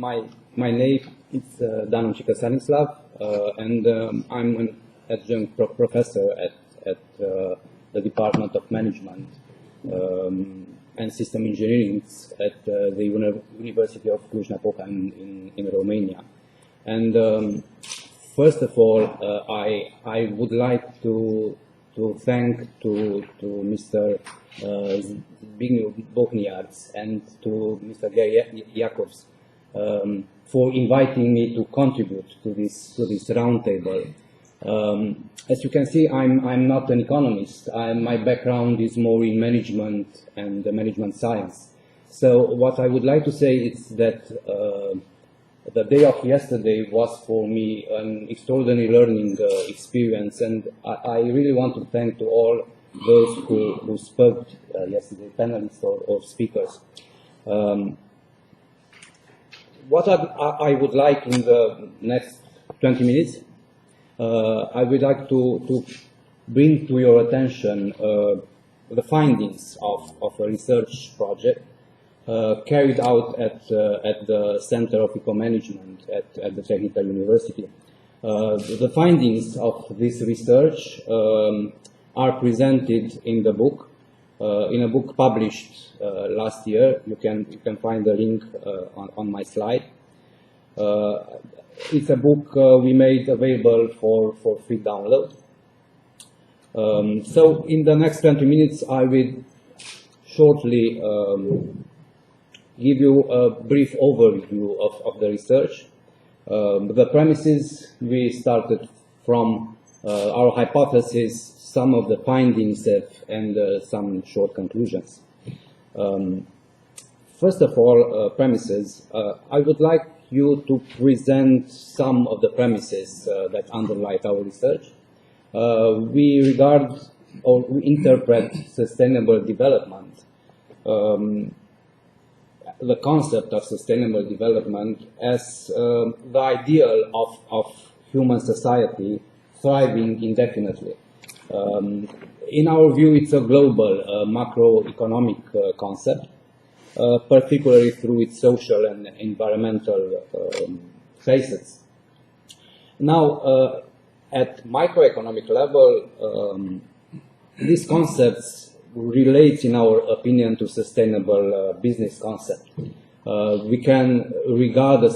my name is Oncica-Sanislav, and I'm an adjunct professor at the Department of Management and System Engineering at the University of Cluj-Napoca in Romania. And first of all, I would like to thank to Mr. Zbigniew Bochniarz and to Mr. Gary Jacobs for inviting me to contribute to this roundtable. As you can see, I'm not an economist. My background is more in management and management science. So what I would like to say is that the day of yesterday was for me an extraordinary learning experience, and I really want to thank to all those who spoke yesterday, panelists or speakers. What I would like in the next 20 minutes, I would like to bring to your attention the findings of a research project carried out at the Center of Eco-Management at the Technical University. The findings of this research are presented in the book, in a book published last year. You can find the link on my slide. It's a book we made available for free download. So in the next 20 minutes, I will shortly give you a brief overview of the research. The premises, we started from our hypothesis, some of the findings and some short conclusions. First of all, premises. I would like you to present some of the premises that underlie our research. We regard or we interpret sustainable development, the concept of sustainable development as the ideal of human society thriving indefinitely. In our view, it's a global macroeconomic concept, particularly through its social and environmental facets. Now, at microeconomic level, these concepts relate, in our opinion, to sustainable business concept. We can regard the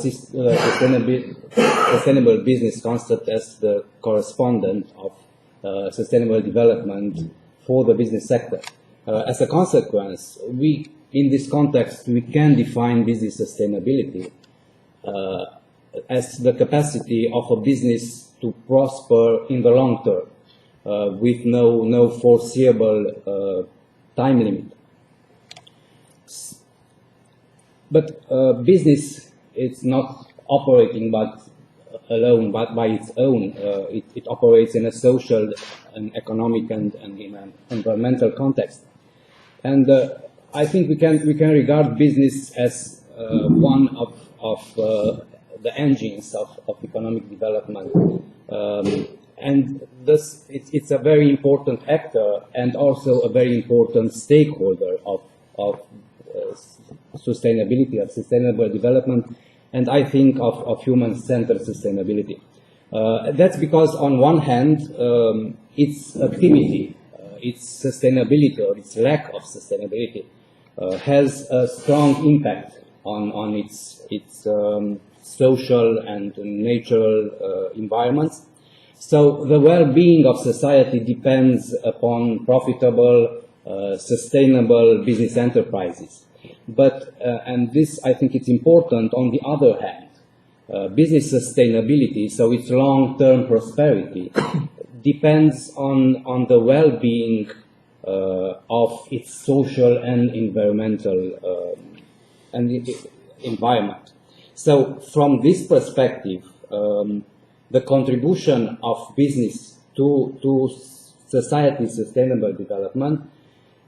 sustainable business concept as the correspondent of sustainable development for the business sector. As a consequence, in this context, we can define business sustainability as the capacity of a business to prosper in the long term, with no foreseeable time limit. But business is not operating alone, but by its own. It operates in a social and economic and in an environmental context. And I think we can regard business as one of the engines of economic development. And thus, it's a very important actor and also a very important stakeholder of sustainability, of sustainable development, and I think of human-centered sustainability. That's because, on one hand, its activity, its sustainability or its lack of sustainability has a strong impact on its social and natural environments. So the well-being of society depends upon profitable, sustainable business enterprises. But, and this I think it's important, on the other hand, business sustainability, so its long-term prosperity, depends on the well-being of its social and environmental environment. So from this perspective, the contribution of business to society's sustainable development,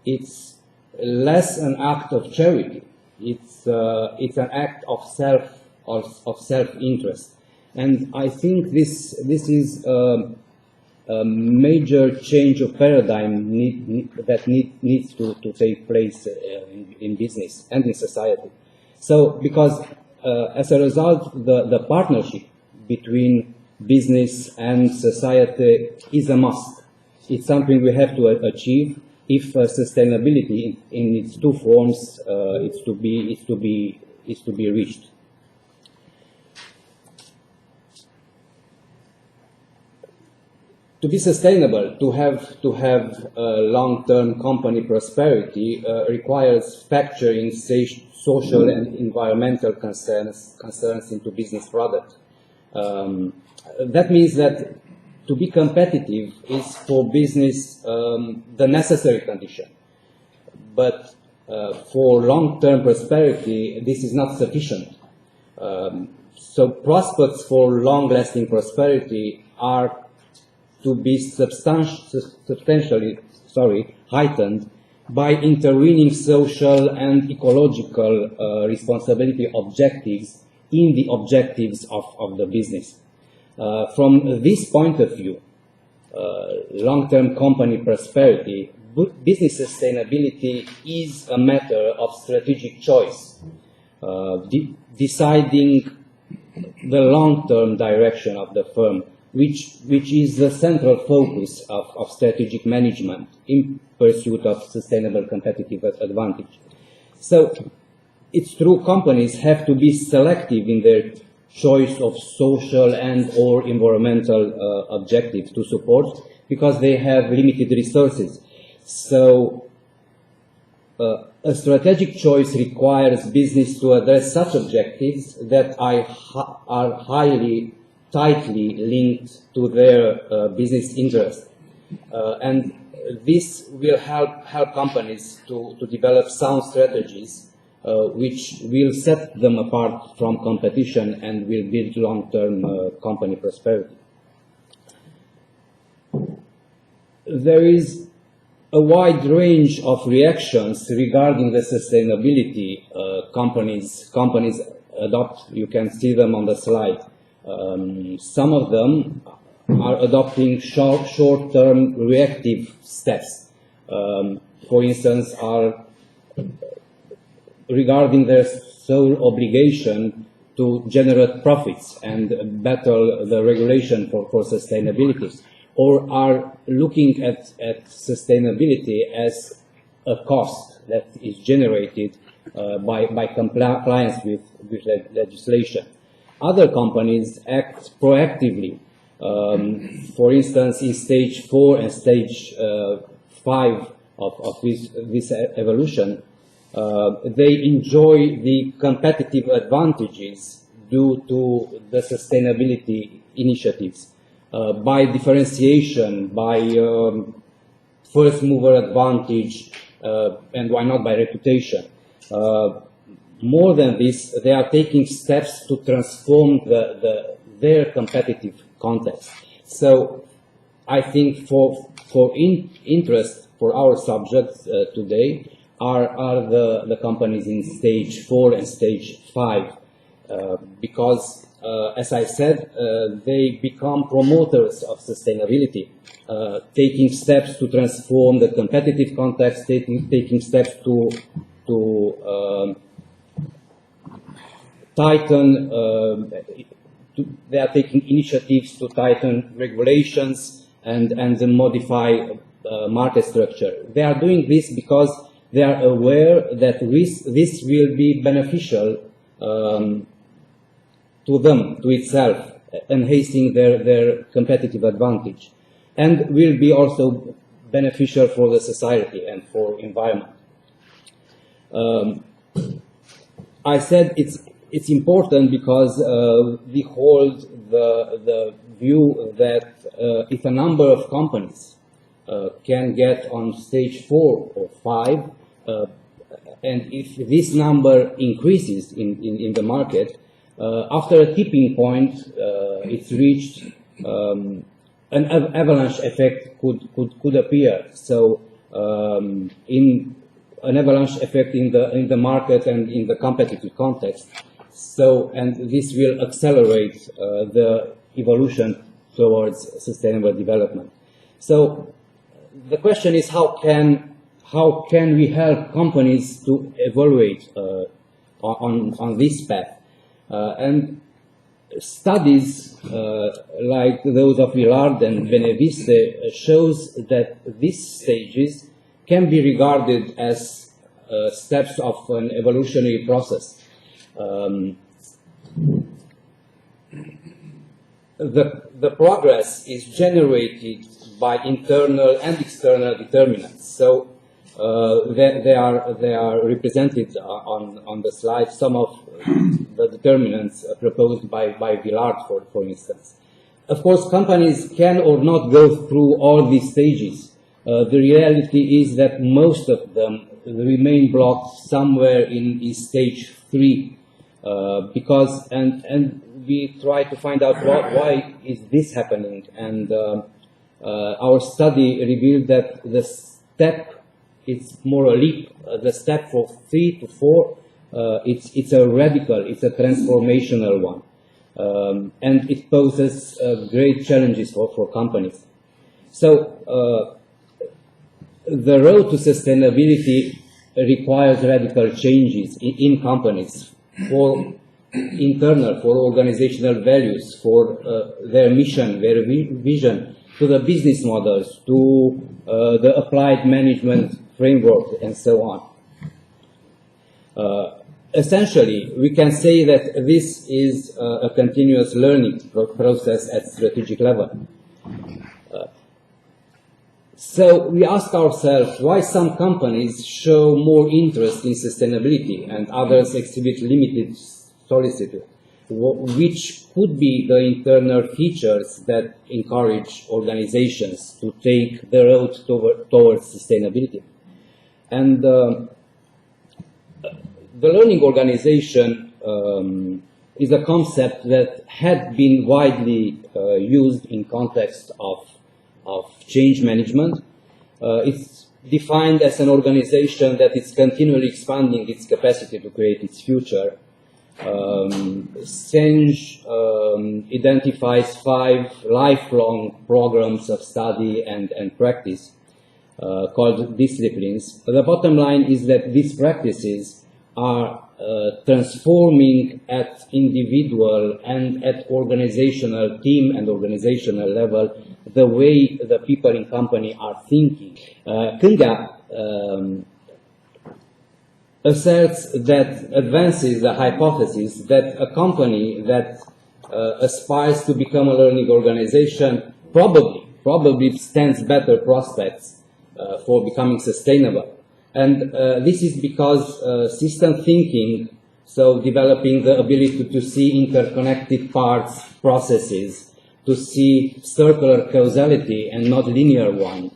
it's less an act of charity. It's an act of self-interest, and I think this is a major change of paradigm that needs to take place in business and in society. So because as a result, the partnership between business and society is a must. It's something we have to achieve if sustainability in its two forms is to be reached. To be sustainable, to have long-term company prosperity requires factoring social and environmental concerns into business product. That means that to be competitive is for business the necessary condition. But for long-term prosperity, this is not sufficient. So prospects for long-lasting prosperity are to be substantially heightened by intervening social and ecological responsibility objectives in the objectives of the business. From this point of view, long-term company prosperity, business sustainability is a matter of strategic choice, deciding the long-term direction of the firm, which is the central focus of strategic management in pursuit of sustainable competitive advantage. So it's true, companies have to be selective in their choice of social and or environmental objectives to support, because they have limited resources. So a strategic choice requires business to address such objectives that are tightly linked to their business interest. And this will help companies to develop sound strategies which will set them apart from competition and will build long-term company prosperity. There is a wide range of reactions regarding the sustainability companies adopt. You can see them on the slide. Some of them are adopting short-term reactive steps. For instance, are regarding their sole obligation to generate profits and battle the regulation for sustainability, or are looking at sustainability as a cost that is generated by compliance with legislation. Other companies act proactively. For instance, in stage 4 and stage 5 of this evolution, they enjoy the competitive advantages due to the sustainability initiatives by differentiation, by first mover advantage, and why not by reputation. More than this, they are taking steps to transform their competitive context. So I think for interest for our subjects today are the companies in stage 4 and stage 5, because as I said, they become promoters of sustainability, taking steps to transform the competitive context, taking steps to tighten, they are taking initiatives to tighten regulations and modify market structure. They are doing this because they are aware that this will be beneficial to them, to itself, enhancing their competitive advantage, and will be also beneficial for the society and for environment. I said it's important because we hold the view that if a number of companies can get on stage 4 or 5, and if this number increases in the market, after a tipping point, it's reached, an avalanche effect could appear. So, in an avalanche effect in the market and in the competitive context. So, and this will accelerate the evolution towards sustainable development. So, the question is how can we help companies to evaluate on this path? And studies like those of Villard and Beneviste shows that these stages can be regarded as steps of an evolutionary process. The progress is generated by internal and external determinants. So they are represented on the slide, some of the determinants proposed by Villard, for instance. Of course, companies can or not go through all these stages. The reality is that most of them remain blocked somewhere in stage 3, because and we try to find out why is this happening, and our study revealed that the step, it's more a leap. The step from 3 to 4, it's a radical, it's a transformational one, and it poses great challenges for companies. So the road to sustainability requires radical changes in companies for internal, for organizational values, for their mission, their vision, to the business models, to the applied management framework, and so on. Essentially, we can say that this is a continuous learning process at strategic level. So we ask ourselves why some companies show more interest in sustainability and others exhibit limited solicitude, which could be the internal features that encourage organizations to take the road towards sustainability. And the learning organization is a concept that had been widely used in context of change management. It's defined as an organization that is continually expanding its capacity to create its future. Change identifies 5 lifelong programs of study and practice called disciplines. The bottom line is that these practices are transforming at individual and at organizational team and organizational level the way the people in company are thinking. Kinga asserts that advances the hypothesis that a company that aspires to become a learning organization probably stands better prospects for becoming sustainable. And this is because system thinking, so developing the ability to see interconnected parts, processes, to see circular causality and not linear one,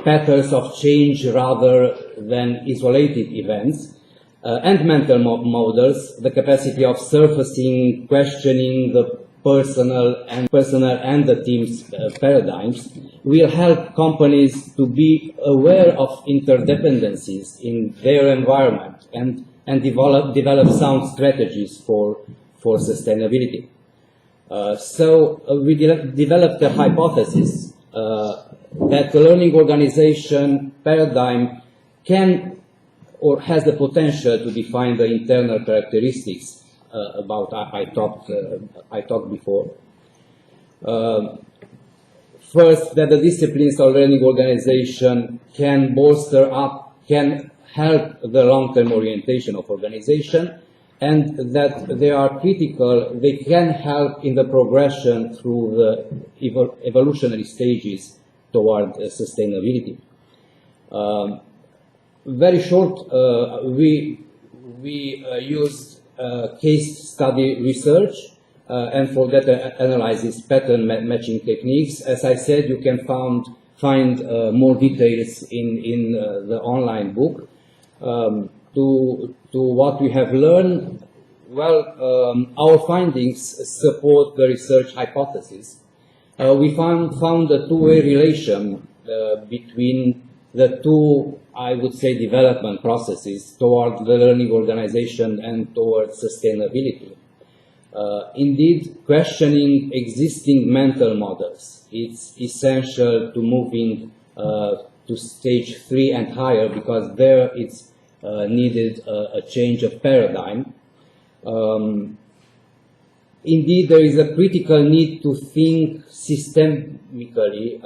patterns of change rather than isolated events, and mental models, the capacity of surfacing, questioning the personal and the team's paradigms, will help companies to be aware of interdependencies in their environment and develop sound strategies for sustainability. So we developed a hypothesis that the learning organization paradigm can or has the potential to define the internal characteristics about I talked before. First, that the disciplines of learning organization can can help the long-term orientation of organization, and that they are critical, they can help in the progression through the evolutionary stages toward sustainability. Very short, we used case study research and for data analysis pattern matching techniques. As I said, you can find more details in the online book. To what we have learned, well, our findings support the research hypothesis. We found a two-way relation between the two, I would say, development processes toward the learning organization and towards sustainability. Indeed, questioning existing mental models, it's essential to moving to stage 3 and higher, because there it's needed a change of paradigm. Indeed, there is a critical need to think systemically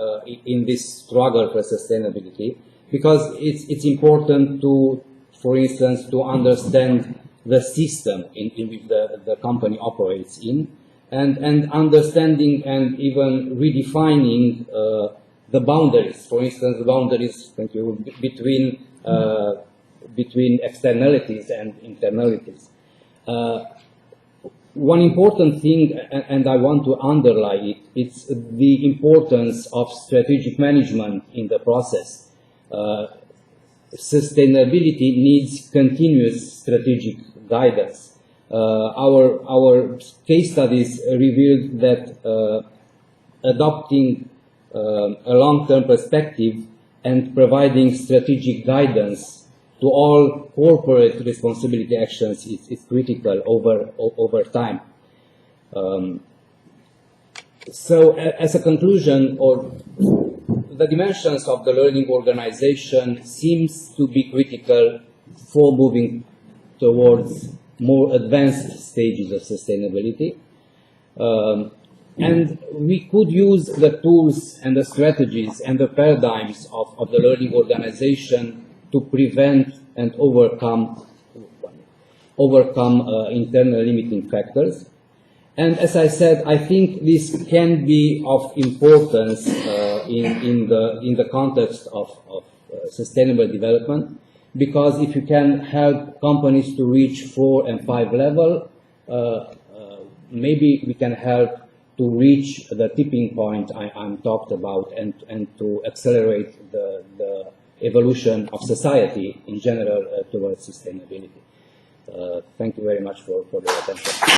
in this struggle for sustainability, because it's important to, for instance, to understand the system in which the company operates in, and understanding and even redefining the boundaries. For instance, the boundaries, thank you, between externalities and internalities. One important thing, and I want to underline it, it's the importance of strategic management in the process. Sustainability needs continuous strategic guidance. Our case studies revealed that adopting a long-term perspective and providing strategic guidance to all corporate responsibility actions is critical over time. So as a conclusion, or the dimensions of the learning organization seems to be critical for moving towards more advanced stages of sustainability. And we could use the tools and the strategies and the paradigms of the learning organization to prevent and overcome internal limiting factors. And as I said, I think this can be of importance in the context of sustainable development, because if you can help companies to reach 4 and 5 level, maybe we can help to reach the tipping point I'm talked about, and to accelerate the evolution of society in general towards sustainability. Thank you very much for your attention.